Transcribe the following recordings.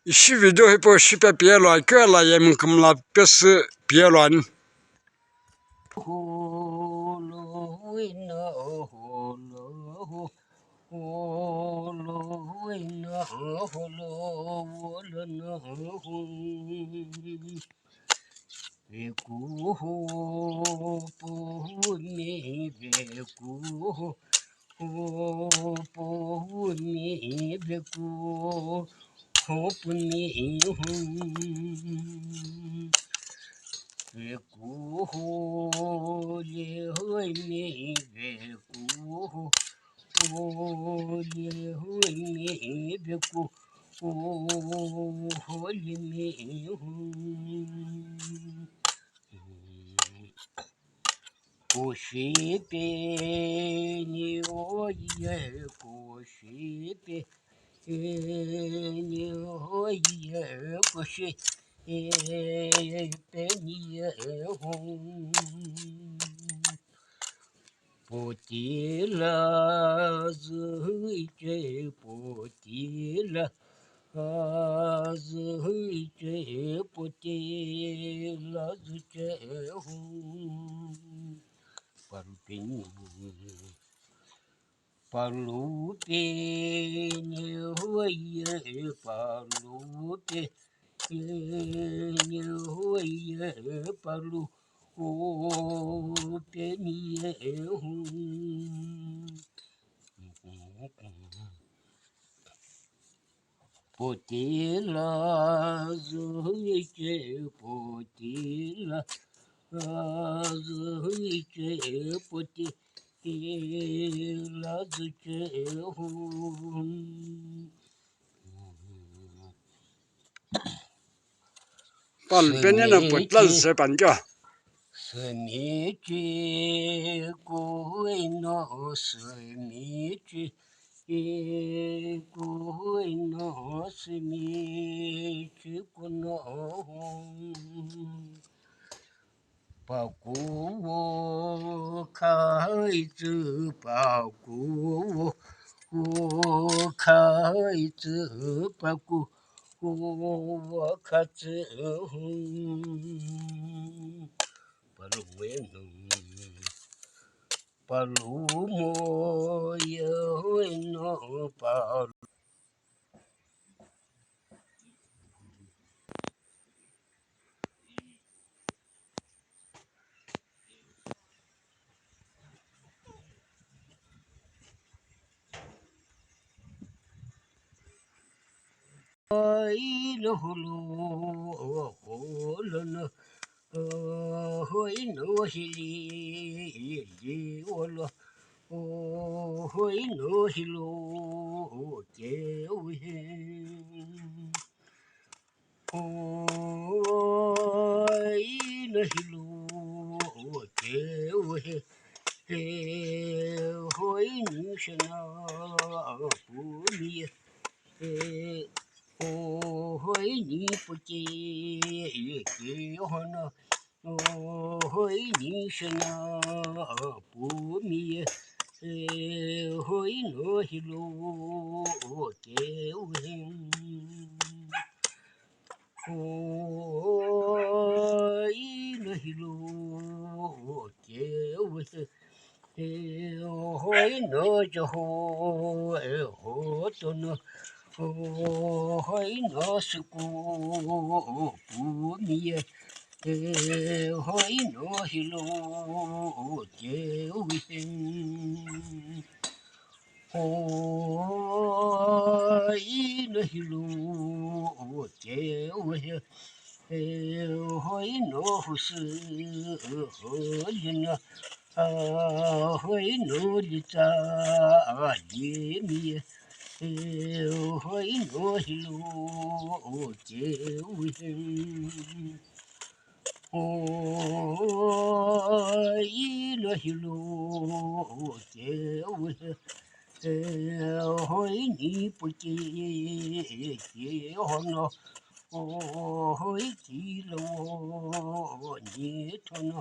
Ici video hipo shipe pielo que la yem comme la pes pielo an. Кошипе, не ое, кошипе, не ое, кошипе, не Потила зыйче, потила зыйче, потила зыйче Парупень, парупе, не ое, парупе, не ое, парупе, не Potila zuike, potila zuike, potila zuike. Pan penena potla se panja. Semichi, kuino, semichi. Kuino simichi kuno pakuwo kaizu pakuwo kaizu pakuwo katsu paluwenu palumo yeno palu no holo hoi no hili wolo hoi no hilo ke uhe hoi no hilo ke uhe hoi no shana pumi hoi ni puti ke hona hoi ni shana pumi hoi no hilo ke uhe hoi no hilo ke uhe hoi no joho ho tono hoi no suku pumi hoi no hilo ke uhe hoi no hilo ke uhe hoi no husu holina hoi no lita ademi hoi no hilo ke uhe hoi no hilo ke uhe hoi ni puti ke hono hoi kilo ni tono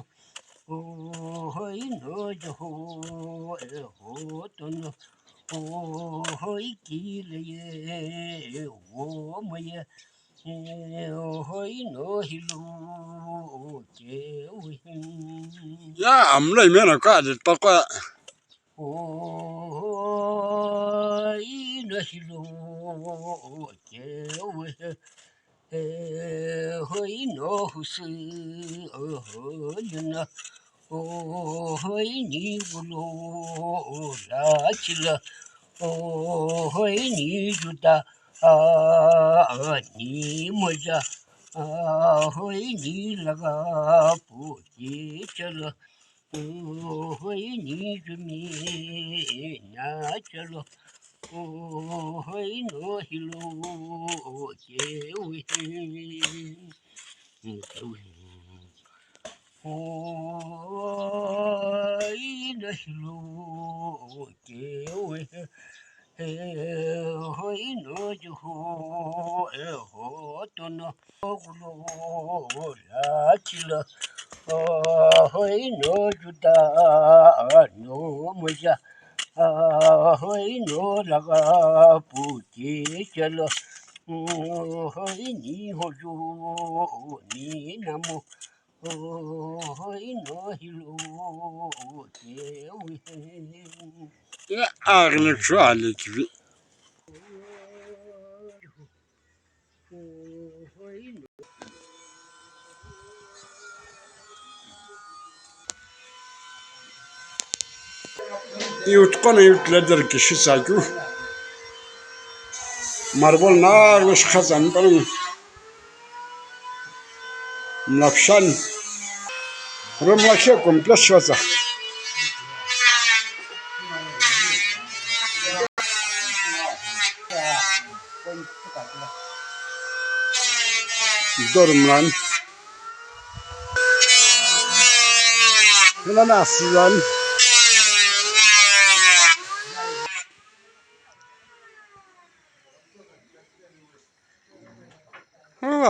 hoi no joho ho tono hoi kilo ye wo mo ye hoi no hilu che Ya amla imena kwa de pakwa hoi no hilu che hoi no husu na hoi ni gulo la chila hoi ni juta ni moja hoi ni laga puji chalo hoi ni jumi na chalo hoi no hilo che hoi no hilo che hoi no juho ho tono gulo la chila hoi no juta no moja hoi no laga puji chalo hoi ni hoju ni namo hoi no hilo che ya agne chwali kivi yut kona yut leder kişi saku marbol nar wish khazan pan mlafshan rumlashe komplex waza dormlan hela nasilan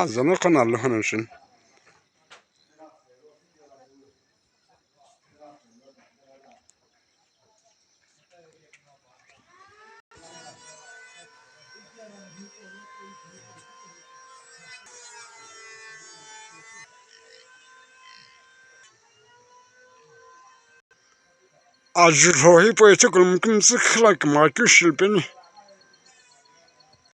zana kanallı hanışın ajrohi poetik mümkün sıkılak makü şilpeni